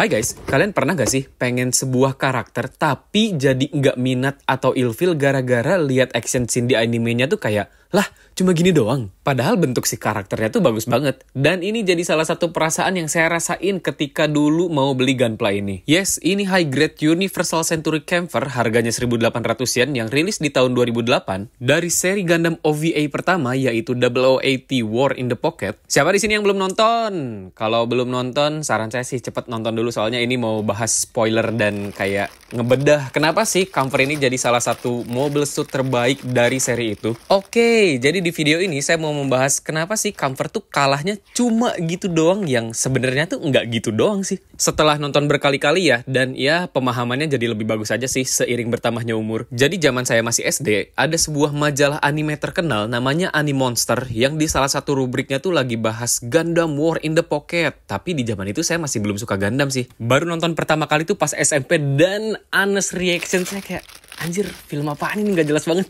Hai guys, kalian pernah gak sih pengen sebuah karakter tapi jadi nggak minat atau ilfeel gara-gara lihat action scene di animenya tuh kayak, lah cuma gini doang. Padahal bentuk si karakternya tuh bagus banget. Dan ini jadi salah satu perasaan yang saya rasain ketika dulu mau beli Gunpla ini. Yes, ini high grade Universal Century Camper, harganya 1.800 yen yang rilis di tahun 2008 dari seri Gundam OVA pertama yaitu 0080 War in the Pocket. Siapa di sini yang belum nonton? Kalau belum nonton, saran saya sih cepet nonton dulu soalnya ini mau bahas spoiler dan kayak ngebedah kenapa sih Camper ini jadi salah satu mobile suit terbaik dari seri itu. Oke, jadi di video ini saya mau membahas kenapa sih Camper tuh kalahnya cuma gitu doang yang sebenarnya tuh nggak gitu doang sih. Setelah nonton berkali-kali ya, dan ya pemahamannya jadi lebih bagus aja sih seiring bertambahnya umur. Jadi zaman saya masih SD, ada sebuah majalah anime terkenal namanya Animonster yang di salah satu rubriknya tuh lagi bahas Gundam War in the Pocket. Tapi di zaman itu saya masih belum suka Gundam sih. Baru nonton pertama kali tuh pas SMP dan honest reaction saya kayak, anjir, film apaan ini, nggak jelas banget.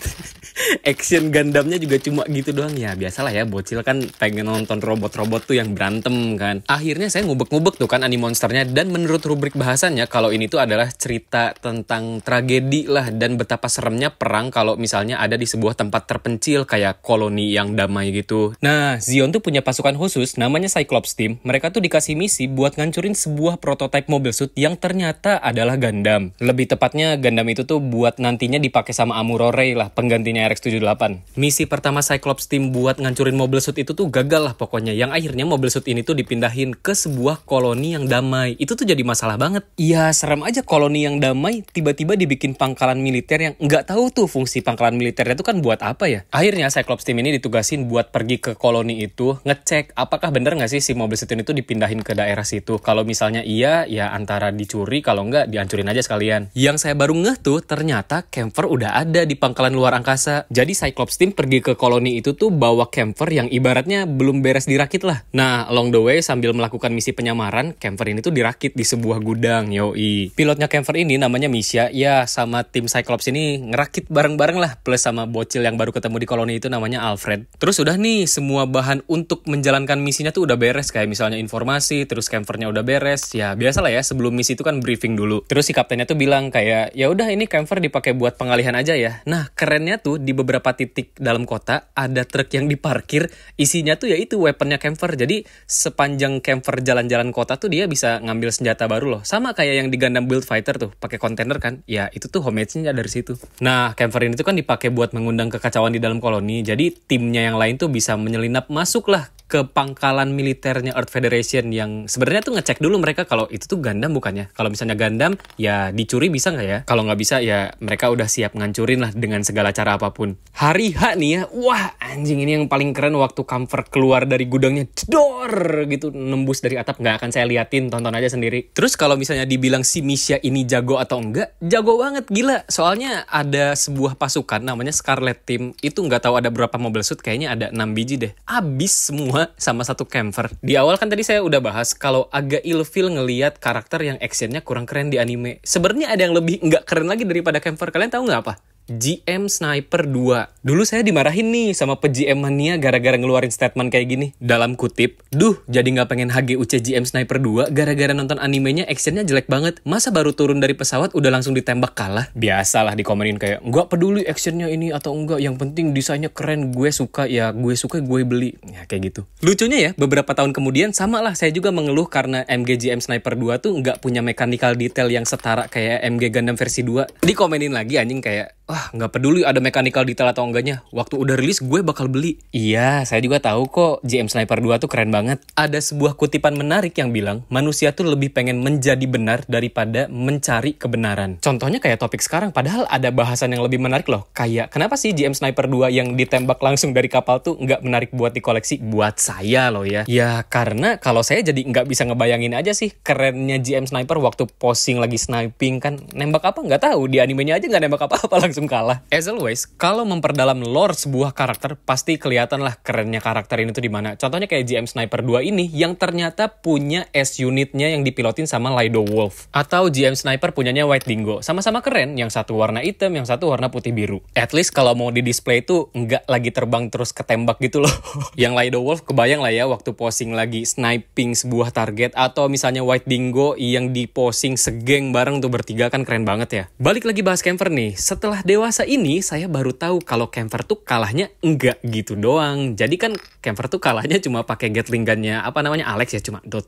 Action Gundamnya juga cuma gitu doang. Ya biasalah ya, bocil kan pengen nonton robot-robot tuh yang berantem kan. Akhirnya saya ngubek-ngubek tuh kan Animonsternya, dan menurut rubrik bahasannya kalau ini tuh adalah cerita tentang tragedi lah dan betapa seremnya perang kalau misalnya ada di sebuah tempat terpencil kayak koloni yang damai gitu. Nah, Zeon tuh punya pasukan khusus namanya Cyclops Team. Mereka tuh dikasih misi buat ngancurin sebuah prototipe mobile suit yang ternyata adalah Gundam. Lebih tepatnya Gundam itu tuh buat nantinya dipakai sama Amuro Ray lah, penggantinya RX-78. Misi pertama Cyclops Team buat ngancurin mobile suit itu tuh gagal lah pokoknya. Yang akhirnya mobile suit ini tuh dipindahin ke sebuah koloni yang damai. Itu tuh jadi masalah banget. Ya serem aja, koloni yang damai tiba-tiba dibikin pangkalan militer yang nggak tahu tuh fungsi pangkalan militernya tuh kan buat apa ya. Akhirnya Cyclops Team ini ditugasin buat pergi ke koloni itu, ngecek apakah bener nggak sih si mobile suit ini tuh dipindahin ke daerah situ. Kalau misalnya iya, ya antara dicuri, kalau nggak dihancurin aja sekalian. Yang saya baru ngeh tuh ternyata Camper udah ada di pangkalan luar angkasa. Jadi Cyclops Team pergi ke koloni itu tuh bawa Camper yang ibaratnya belum beres dirakit lah. Nah, along the way sambil melakukan misi penyamaran, Camper ini tuh dirakit di sebuah gudang, yoi. Pilotnya Camper ini namanya Misha, ya sama tim Cyclops ini ngerakit bareng-bareng lah, plus sama bocil yang baru ketemu di koloni itu namanya Alfred. Terus udah nih, semua bahan untuk menjalankan misinya tuh udah beres, kayak misalnya informasi, terus Campernya udah beres. Ya biasalah ya, sebelum misi itu kan briefing dulu. Terus si kaptennya tuh bilang kayak, ya udah ini Camper dipakai buat pengalihan aja ya. Nah, kerennya tuh di beberapa titik dalam kota ada truk yang diparkir, isinya tuh ya itu weaponnya Camper. Jadi sepanjang Camper jalan-jalan kota tuh dia bisa ngambil senjata baru loh. Sama kayak yang di Gundam Build Fighter tuh, pakai kontainer kan. Ya itu tuh homage-nya dari situ. Nah, Camper ini tuh kan dipakai buat mengundang kekacauan di dalam koloni. Jadi timnya yang lain tuh bisa menyelinap masuk lah ke pangkalan militernya Earth Federation yang sebenarnya tuh ngecek dulu mereka kalau itu tuh Gundam bukannya. Kalau misalnya Gundam, ya dicuri bisa nggak ya? Kalau nggak bisa, ya mereka udah siap ngancurin lah dengan segala cara apapun. Hari H nih ya, wah anjing ini yang paling keren waktu Camper keluar dari gudangnya, jedor gitu, nembus dari atap. Nggak akan saya liatin, tonton aja sendiri. Terus kalau misalnya dibilang si Misha ini jago atau enggak, jago banget, gila. Soalnya ada sebuah pasukan namanya Scarlet Team, itu nggak tahu ada berapa mobile suit, kayaknya ada 6 biji deh. Abis semua sama satu Camper. Di awal kan tadi saya udah bahas kalau agak ilfeel ngelihat karakter yang actionnya kurang keren di anime. Sebenarnya ada yang lebih nggak keren lagi daripada Camper. Kalian tahu nggak apa? GM Sniper 2. Dulu saya dimarahin nih sama pe-GM mania gara-gara ngeluarin statement kayak gini. Dalam kutip, duh jadi nggak pengen HGUC GM Sniper 2 gara-gara nonton animenya actionnya jelek banget. Masa baru turun dari pesawat udah langsung ditembak kalah? Biasalah dikomenin kayak, nggak peduli actionnya ini atau enggak, yang penting desainnya keren, gue suka, ya gue suka gue beli. Ya kayak gitu. Lucunya ya, beberapa tahun kemudian sama lah saya juga mengeluh karena MG GM Sniper 2 tuh nggak punya mechanical detail yang setara kayak MG Gundam versi 2. Dikomenin lagi anjing kayak, wah nggak peduli ada mechanical detail atau enggaknya, waktu udah rilis gue bakal beli. Iya, saya juga tahu kok GM Sniper 2 tuh keren banget. Ada sebuah kutipan menarik yang bilang manusia tuh lebih pengen menjadi benar daripada mencari kebenaran. Contohnya kayak topik sekarang, padahal ada bahasan yang lebih menarik loh. Kayak kenapa sih GM Sniper 2 yang ditembak langsung dari kapal tuh nggak menarik buat dikoleksi? Buat saya loh ya. Ya karena kalau saya jadi nggak bisa ngebayangin aja sih kerennya GM Sniper waktu posing lagi sniping kan, nembak apa nggak tahu, di animenya aja nggak nembak apa-apa, langsung langsung kalah. As always, kalau memperdalam lore sebuah karakter, pasti kelihatan lah kerennya karakter ini tuh di mana. Contohnya kayak GM Sniper 2 ini yang ternyata punya S-unitnya yang dipilotin sama Lido Wolf. Atau GM Sniper punyanya White Dingo. Sama-sama keren, yang satu warna hitam, yang satu warna putih biru. At least kalau mau di display itu nggak lagi terbang terus ketembak gitu loh. Yang Lido Wolf kebayang lah ya waktu posing lagi sniping sebuah target, atau misalnya White Dingo yang di posing segeng bareng tuh bertiga, kan keren banget ya. Balik lagi bahas camper nih. Setelah dewasa ini saya baru tahu kalau camper tuh kalahnya enggak gitu doang. Jadi kan camper tuh kalahnya cuma pakai Gatling gun-nya Alex ya, cuma dot.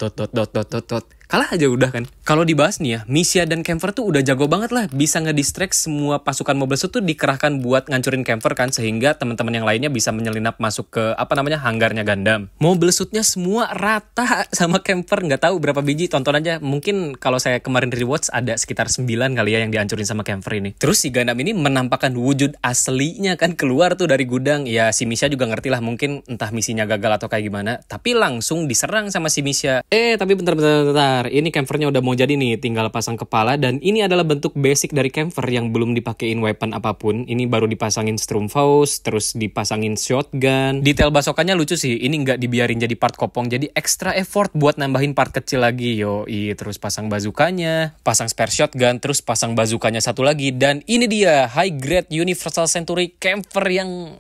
Kalah aja udah kan. Kalau dibahas nih ya, Misha dan camper tuh udah jago banget lah, bisa ngedistract semua pasukan Mobile Suit tuh dikerahkan buat ngancurin camper kan, sehingga teman-teman yang lainnya bisa menyelinap masuk ke hanggarnya Gundam. Mobile Suit-nya semua rata sama camper, nggak tahu berapa biji, tonton aja. Mungkin kalau saya kemarin rewatch ada sekitar 9 kali ya yang dihancurin sama camper ini. Terus si Gundam ini menampakkan wujud aslinya kan, keluar tuh dari gudang. Ya si Misha juga ngerti lah, mungkin entah misinya gagal atau kayak gimana, tapi langsung diserang sama si Misha. Tapi bentar. Ini campernya udah mau jadi nih, tinggal pasang kepala. Dan ini adalah bentuk basic dari camper yang belum dipakein weapon apapun. Ini baru dipasangin Stromfaust, terus dipasangin shotgun. Detail basokannya lucu sih, ini nggak dibiarin jadi part kopong, jadi extra effort buat nambahin part kecil lagi. Terus pasang bazukanya, pasang spare shotgun, terus pasang bazukanya satu lagi. Dan ini dia high grade Universal Century camper yang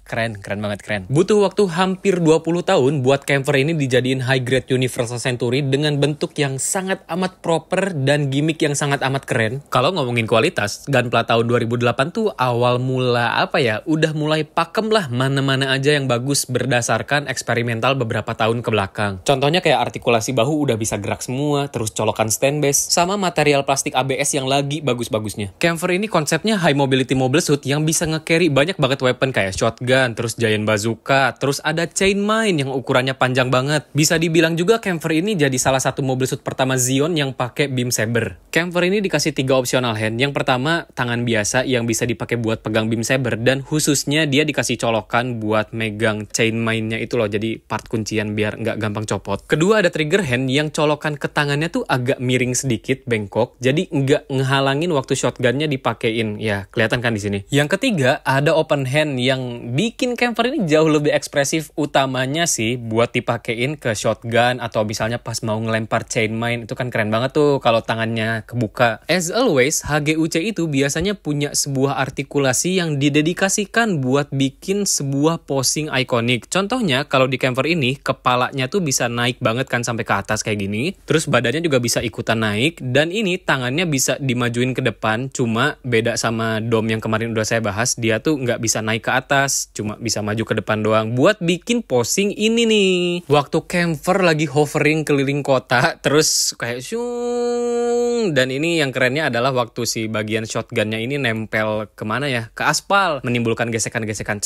keren banget. Butuh waktu hampir 20 tahun buat camper ini dijadiin high grade Universal Century dengan bentuk yang sangat amat proper dan gimmick yang sangat amat keren. Kalau ngomongin kualitas, Gunpla tahun 2008 tuh awal mula udah mulai pakem lah mana-mana aja yang bagus berdasarkan eksperimental beberapa tahun ke belakang. Contohnya kayak artikulasi bahu udah bisa gerak semua, terus colokan stand base, sama material plastik ABS yang lagi bagus-bagusnya. Camper ini konsepnya high mobility mobile suit yang bisa nge-carry banyak banget weapon kayak shotgun, terus giant bazooka, terus ada chain mine yang ukurannya panjang banget. Bisa dibilang juga camper ini jadi salah satu Mobile Suit pertama Zeon yang pakai beam saber. Camper ini dikasih 3 optional hand. Yang pertama, tangan biasa yang bisa dipakai buat pegang beam saber, dan khususnya dia dikasih colokan buat megang chain mine-nya itu loh, jadi part kuncian biar nggak gampang copot. Kedua, ada trigger hand yang colokan ke tangannya tuh agak miring sedikit, bengkok, jadi nggak ngehalangin waktu shotgunnya dipakein. Ya, kelihatan kan di sini. Yang ketiga, ada open hand yang bikin camper ini jauh lebih ekspresif, utamanya sih buat dipakein ke shotgun atau misalnya pas mau ngelempar chain mine, itu kan keren banget tuh kalau tangannya kebuka. As always, HGUC itu biasanya punya sebuah artikulasi yang didedikasikan buat bikin sebuah posing ikonik. Contohnya kalau di camper ini, kepalanya tuh bisa naik banget kan sampai ke atas kayak gini. Terus badannya juga bisa ikutan naik, dan ini tangannya bisa dimajuin ke depan. Cuma beda sama Dom yang kemarin udah saya bahas, dia tuh nggak bisa naik ke atas, cuma bisa maju ke depan doang buat bikin posing ini nih. Waktu camper lagi hovering keliling kota, terus kayak syung, dan ini yang kerennya adalah waktu si bagian shotgunnya ini nempel kemana ya, ke aspal, menimbulkan gesekan-gesekan.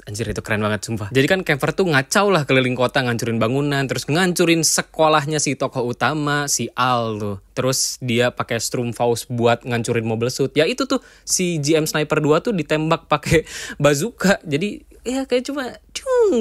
Anjir, itu keren banget sumpah. Jadi kan camper tuh ngacau lah keliling kota, ngancurin bangunan, terus ngancurin sekolahnya si tokoh utama, si Al tuh. Terus dia pakai Stromfaust buat ngancurin Mobile Suit. Ya itu tuh si GM Sniper 2 tuh ditembak pakai bazooka. Jadi ya kayak cuma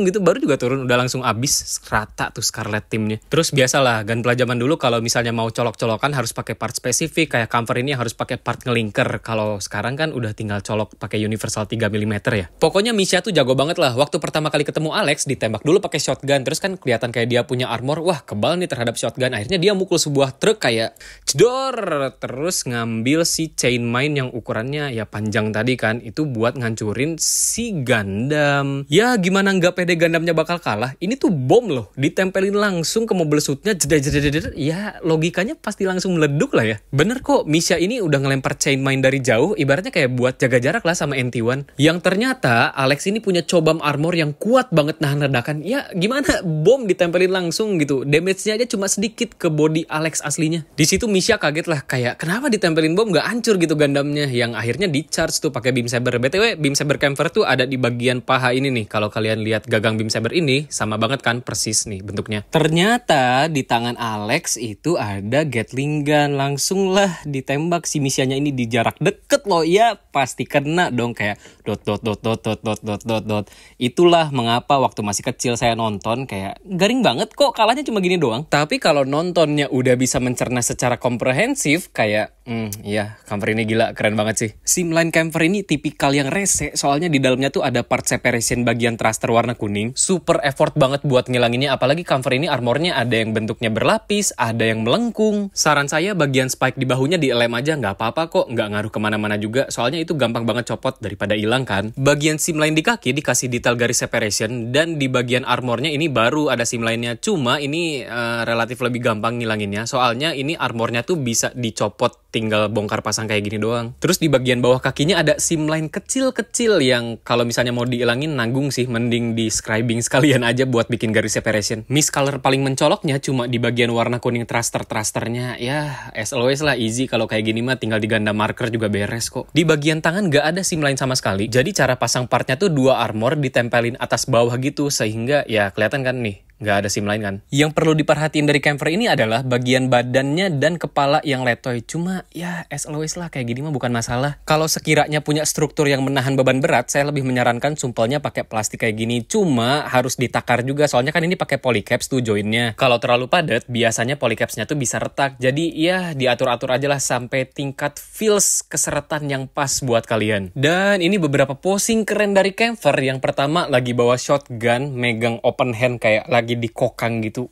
gitu, baru juga turun udah langsung abis rata tuh Scarlet timnya. Terus biasalah Gunpla zaman dulu kalau misalnya mau colok-colokan harus pakai part spesifik, kayak camper ini harus pakai part ngelinker. Kalau sekarang kan udah tinggal colok pakai universal 3 mm ya. Pokoknya Misha tuh jago banget lah. Waktu pertama kali ketemu Alex ditembak dulu pakai shotgun, terus kan kelihatan kayak dia punya armor, wah kebal nih terhadap shotgun. Akhirnya dia mukul sebuah truk kayak cedor, terus ngambil si chain mine yang ukurannya ya panjang tadi kan, itu buat ngancurin si Gundam. Ya gimana nggak pede Gundamnya bakal kalah, ini tuh bom loh, ditempelin langsung ke Mobile Suit-nya, jeder, ya logikanya pasti langsung meleduk lah ya. Bener kok, Misha ini udah ngelempar chain mine dari jauh, ibaratnya kayak buat jaga jarak lah sama MT1. Yang ternyata Alex ini punya cobam armor yang kuat banget nahan ledakan. Ya gimana, bom ditempelin langsung gitu, damage-nya aja cuma sedikit ke body Alex aslinya. Di situ Misha kaget lah, kayak kenapa ditempelin bom nggak hancur gitu Gundamnya, yang akhirnya di-charge tuh pakai beam saber. BTW beam saber camper tuh ada di bagian paha ini nih, kalau kalian kalian lihat gagang beam saber ini, sama banget kan, persis nih bentuknya. Ternyata di tangan Alex itu ada Gatling gun. Langsung lah ditembak si misianya ini di jarak deket loh. Ya pasti kena dong, kayak dot. Itulah mengapa waktu masih kecil saya nonton kayak garing banget kok, kalahnya cuma gini doang. Tapi kalau nontonnya udah bisa mencerna secara komprehensif, kayak iya, camper ini gila, keren banget sih. Simline camper ini tipikal yang rese, soalnya di dalamnya tuh ada part separation bagian thruster warna kuning. Super effort banget buat ngilanginnya, apalagi camper ini armornya ada yang bentuknya berlapis, ada yang melengkung. Saran saya bagian spike di bahunya dilem aja, nggak apa-apa kok, nggak ngaruh kemana-mana juga, soalnya itu gampang banget copot daripada hilang kan. Bagian simline di kaki dikasih detail garis separation, dan di bagian armornya ini baru ada simline-nya, cuma ini relatif lebih gampang ngilanginnya, soalnya ini armornya tuh bisa dicopot, tinggal bongkar pasang kayak gini doang. Terus di bagian bawah kakinya ada simline kecil-kecil yang kalau misalnya mau dihilangin nanggung sih, mending di scribing sekalian aja buat bikin garis separation. Miss color paling mencoloknya cuma di bagian warna kuning thruster-thrusternya. Ya, as always lah, easy kalau kayak gini mah tinggal diganda marker juga beres kok. Di bagian tangan gak ada simline sama sekali, jadi cara pasang partnya tuh dua armor ditempelin atas bawah gitu, sehingga ya kelihatan kan nih, nggak ada simline kan. Yang perlu diperhatiin dari camper ini adalah bagian badannya dan kepala yang letoy. Cuma ya as always lah, kayak gini mah bukan masalah. Kalau sekiranya punya struktur yang menahan beban berat, saya lebih menyarankan sumpelnya pakai plastik kayak gini. Cuma harus ditakar juga, soalnya kan ini pakai polycaps tuh joinnya. Kalau terlalu padat, biasanya polycapsnya tuh bisa retak. Jadi ya diatur-atur aja lah sampai tingkat feels keseretan yang pas buat kalian. Dan ini beberapa posing keren dari camper. Yang pertama lagi bawa shotgun, megang open hand kayak lagi dikokang gitu.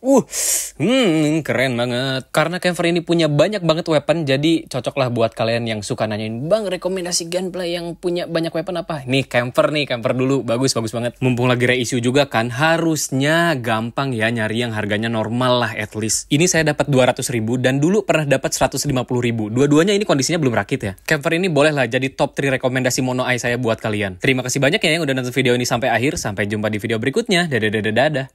Keren banget. Karena camper ini punya banyak banget weapon, jadi cocok lah buat kalian yang suka nanyain, "Bang, rekomendasi gunplay yang punya banyak weapon apa?" Nih, camper dulu. Bagus banget. Mumpung lagi reissue juga kan, harusnya gampang ya nyari yang harganya normal lah at least. Ini saya dapat 200.000 dan dulu pernah dapat 150.000. Dua-duanya ini kondisinya belum rakit ya. Camper ini boleh lah jadi top 3 rekomendasi mono eye saya buat kalian. Terima kasih banyak ya yang udah nonton video ini sampai akhir. Sampai jumpa di video berikutnya. Dadah.